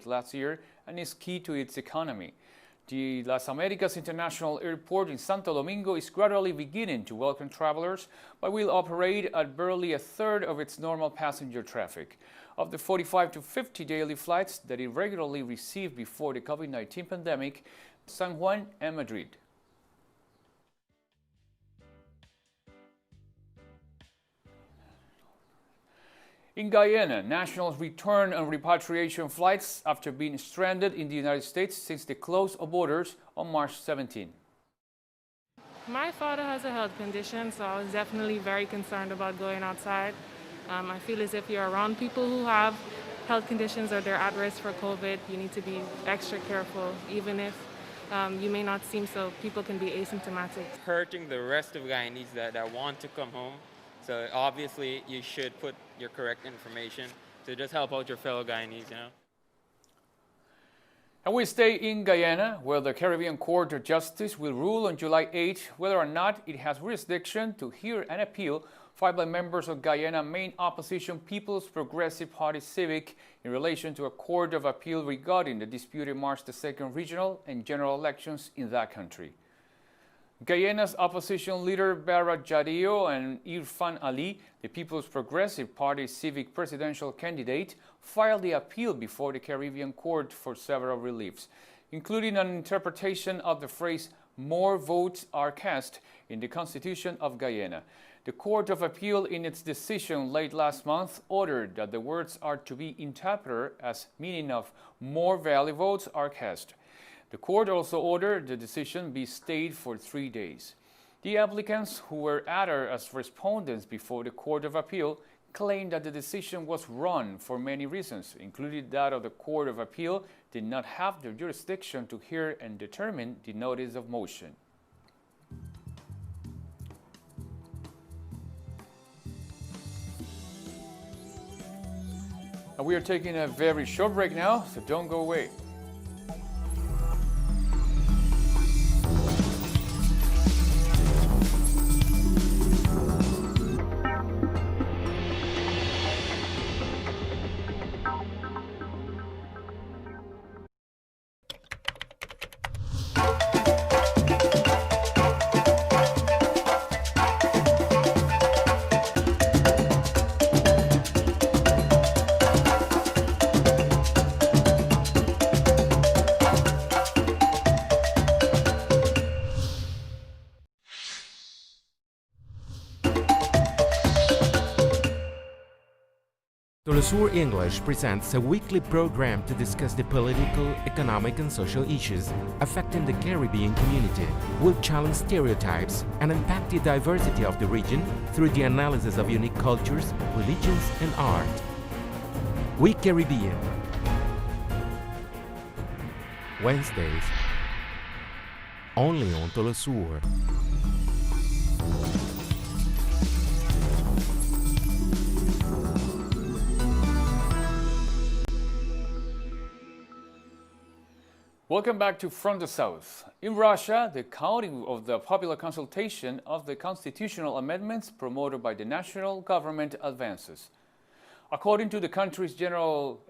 late last year and is key to its economy. The Las Americas International Airport in Santo Domingo is gradually beginning to welcome travelers, but will operate at barely a third of its normal passenger traffic. Of the 45 to 50 daily flights that it regularly received before the COVID-19 pandemic, San Juan and Madrid. In Guyana, nationals return on repatriation flights after being stranded in the United States since the close of borders on March 17. My father has a health condition, so I was definitely very concerned about going outside. I feel as if you're around people who have health conditions or they're at risk for COVID, you need to be extra careful, even if you may not seem so. People can be asymptomatic. Hurting the rest of Guyanese that want to come home. So obviously you should put your correct information to just help out your fellow Guyanese, you know. And we stay in Guyana, where the Caribbean Court of Justice will rule on July 8 whether or not it has jurisdiction to hear an appeal filed by members of Guyana's main opposition People's Progressive Party Civic in relation to a court of appeal regarding the disputed March 2nd regional and general elections in that country. Guyana's opposition leader Barra Jadillo and Irfan Ali, the People's Progressive Party civic presidential candidate, filed the appeal before the Caribbean Court for several reliefs, including an interpretation of the phrase "more votes are cast" in the Constitution of Guyana. The Court of Appeal, in its decision late last month, ordered that the words are to be interpreted as meaning of "more valid votes are cast." The court also ordered the decision be stayed for 3 days. The applicants who were added as respondents before the Court of Appeal claimed that the decision was wrong for many reasons, including that of the Court of Appeal did not have the jurisdiction to hear and determine the notice of motion. And we are taking a very short break now, so don't go away. TeleSUR English presents a weekly program to discuss the political, economic and social issues affecting the Caribbean community. We'll challenge stereotypes and unpack the diversity of the region through the analysis of unique cultures, religions and art. We Caribbean. Wednesdays. Only on TeleSUR. Welcome back to From the South. In Russia, the counting of the popular consultation of the constitutional amendments promoted by the national government advances. According to the country's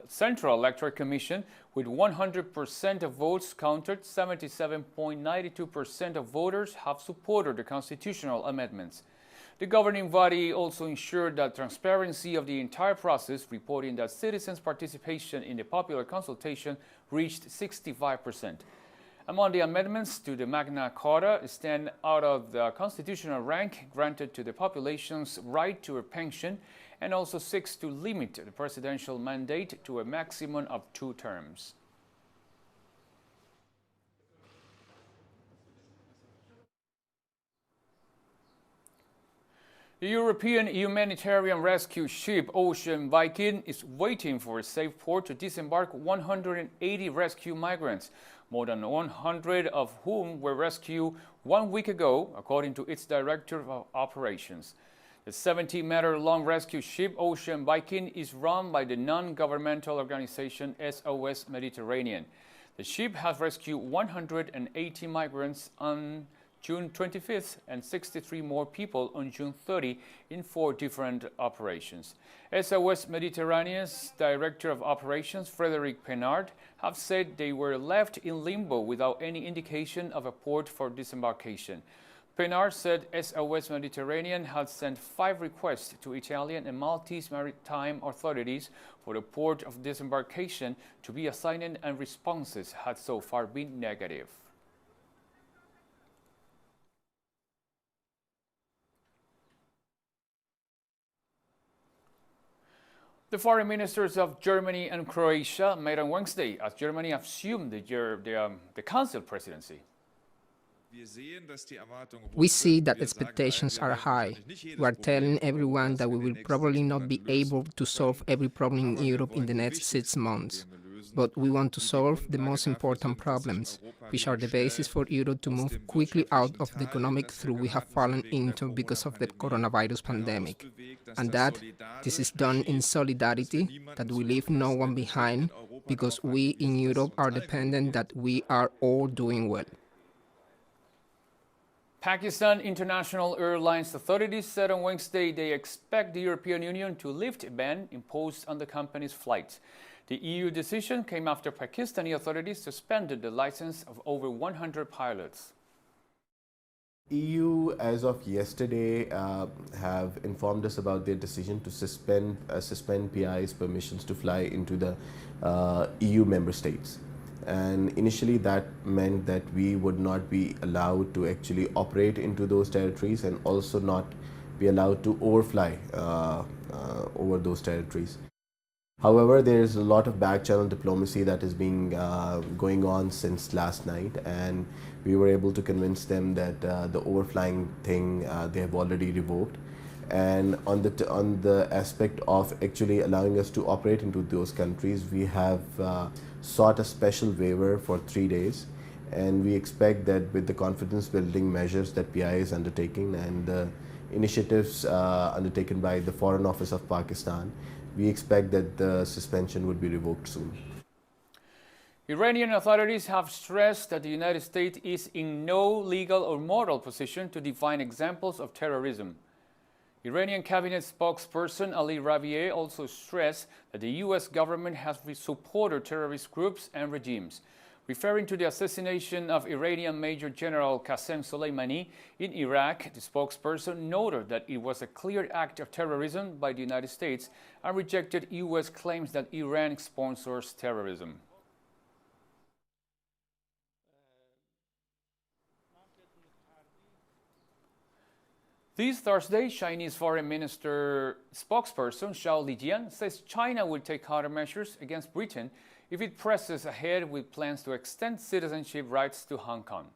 Central Electoral Commission, with 100% of votes counted, 77.92% of voters have supported the constitutional amendments. The governing body also ensured that transparency of the entire process, reporting that citizens' participation in the popular consultation reached 65%. Among the amendments to the Magna Carta stand out of the constitutional rank granted to the population's right to a pension and also seeks to limit the presidential mandate to a maximum of 2 terms. The European humanitarian rescue ship Ocean Viking is waiting for a safe port to disembark 180 rescue migrants, more than 100 of whom were rescued 1 week ago, according to its director of operations. The 70-meter-long rescue ship Ocean Viking is run by the non-governmental organization SOS Mediterranean. The ship has rescued 180 migrants on June 25th and 63 more people on June 30 in 4 different operations. SOS Mediterranean's Director of Operations, Frederic Penard, have said they were left in limbo without any indication of a port for disembarkation. Penard said SOS Mediterranean had sent 5 requests to Italian and Maltese maritime authorities for the port of disembarkation to be assigned, and responses had so far been negative. The foreign ministers of Germany and Croatia met on Wednesday as Germany assumed the Council presidency. We see that expectations are high. We are telling everyone that we will probably not be able to solve every problem in Europe in the next 6 months. But we want to solve the most important problems, which are the basis for Europe to move quickly out of the economic through we have fallen into because of the coronavirus pandemic. And that this is done in solidarity, that we leave no one behind, because we in Europe are dependent that we are all doing well. Pakistan International Airlines authorities said on Wednesday they expect the European Union to lift a ban imposed on the company's flights. The EU decision came after Pakistani authorities suspended the license of over 100 pilots. EU, as of yesterday, have informed us about their decision to suspend PI's permissions to fly into the EU member states. And initially that meant that we would not be allowed to actually operate into those territories and also not be allowed to overfly over those territories. However, there is a lot of back-channel diplomacy that has been going on since last night, and we were able to convince them that the overflying thing they have already revoked. And on the aspect of actually allowing us to operate into those countries, we have sought a special waiver for 3 days, and we expect that with the confidence building measures that PI is undertaking and the initiatives undertaken by the Foreign Office of Pakistan, we expect that the suspension would be revoked soon. Iranian authorities have stressed that the United States is in no legal or moral position to define examples of terrorism. Iranian cabinet spokesperson Ali Rabieh also stressed that the U.S. government has supported terrorist groups and regimes. Referring to the assassination of Iranian Major General Qasem Soleimani in Iraq, the spokesperson noted that it was a clear act of terrorism by the United States and rejected U.S. claims that Iran sponsors terrorism. This Thursday, Chinese Foreign Minister spokesperson Zhao Lijian says China will take countermeasures against Britain if it presses ahead with plans to extend citizenship rights to Hong Kong.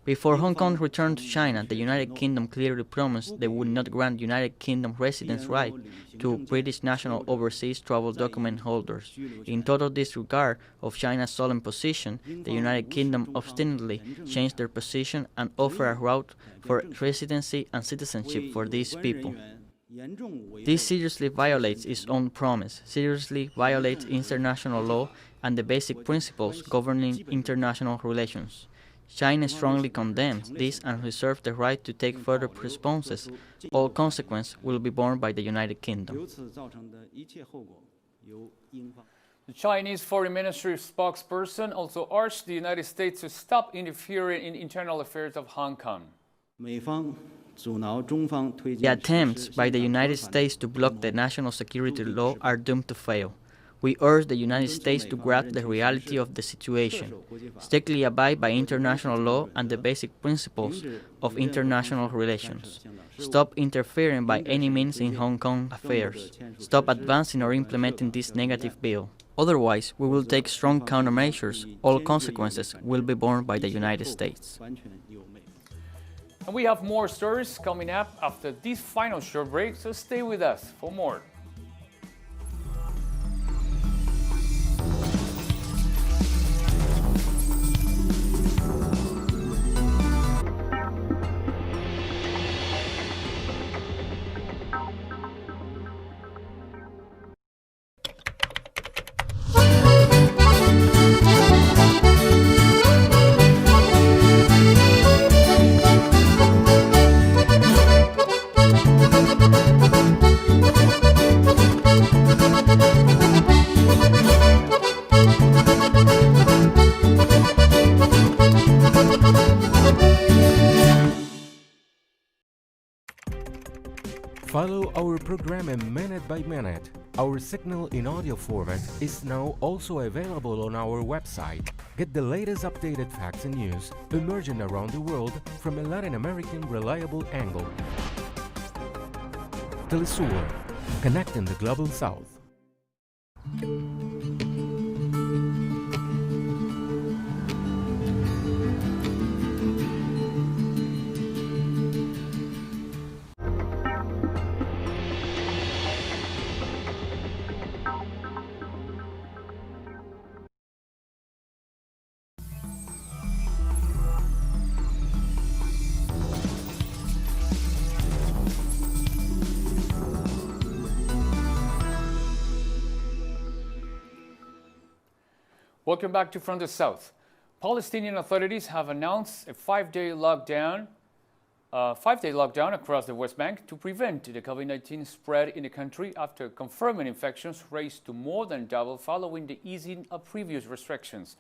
Before Hong Kong returned to China, the United Kingdom clearly promised they would not grant United Kingdom residence right to British national overseas travel document holders. In total disregard of China's solemn position, the United Kingdom obstinately changed their position and offered a route for residency and citizenship for these people. This seriously violates its own promise, seriously violates international law and the basic principles governing international relations. China strongly condemns this and reserves the right to take further responses. All consequences will be borne by the United Kingdom. The Chinese Foreign Ministry spokesperson also urged the United States to stop interfering in internal affairs of Hong Kong. The attempts by the United States to block the national security law are doomed to fail. We urge the United States to grasp the reality of the situation, strictly abide by international law and the basic principles of international relations. Stop interfering by any means in Hong Kong affairs. Stop advancing or implementing this negative bill. Otherwise, we will take strong countermeasures. All consequences will be borne by the United States. And we have more stories coming up after this final short break, so stay with us for more. Follow our programming minute by minute. Our signal in audio format is now also available on our website. Get the latest updated facts and news emerging around the world from a Latin American reliable angle. TeleSUR, connecting the Global South. Welcome back to From the South. Palestinian authorities have announced a five-day lockdown across the West Bank to prevent the COVID-19 spread in the country after confirming infections raised to more than double following the easing of previous restrictions.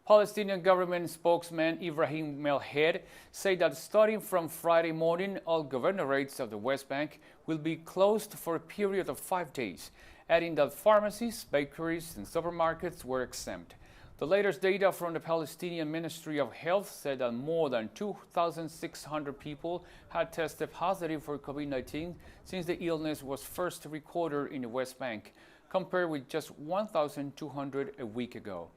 Palestinian government spokesman Ibrahim Melhed said that starting from Friday morning, all governorates of the West Bank will be closed for a period of 5 days, adding that pharmacies, bakeries, and supermarkets were exempt. The latest data from the Palestinian Ministry of Health said that more than 2,600 people had tested positive for COVID-19 since the illness was first recorded in the West Bank, compared with just 1,200 a week ago.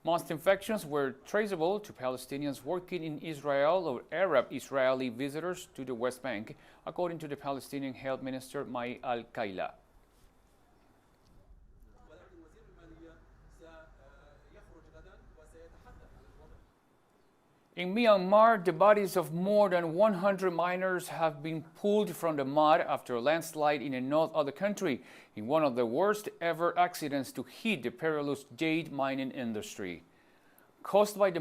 Most infections were traceable to Palestinians working in Israel or Arab Israeli visitors to the West Bank, according to the Palestinian Health Minister Mai al-Kaila. In Myanmar, the bodies of more than 100 miners have been pulled from the mud after a landslide in the north of the country, in one of the worst ever accidents to hit the perilous jade mining industry. Caused by the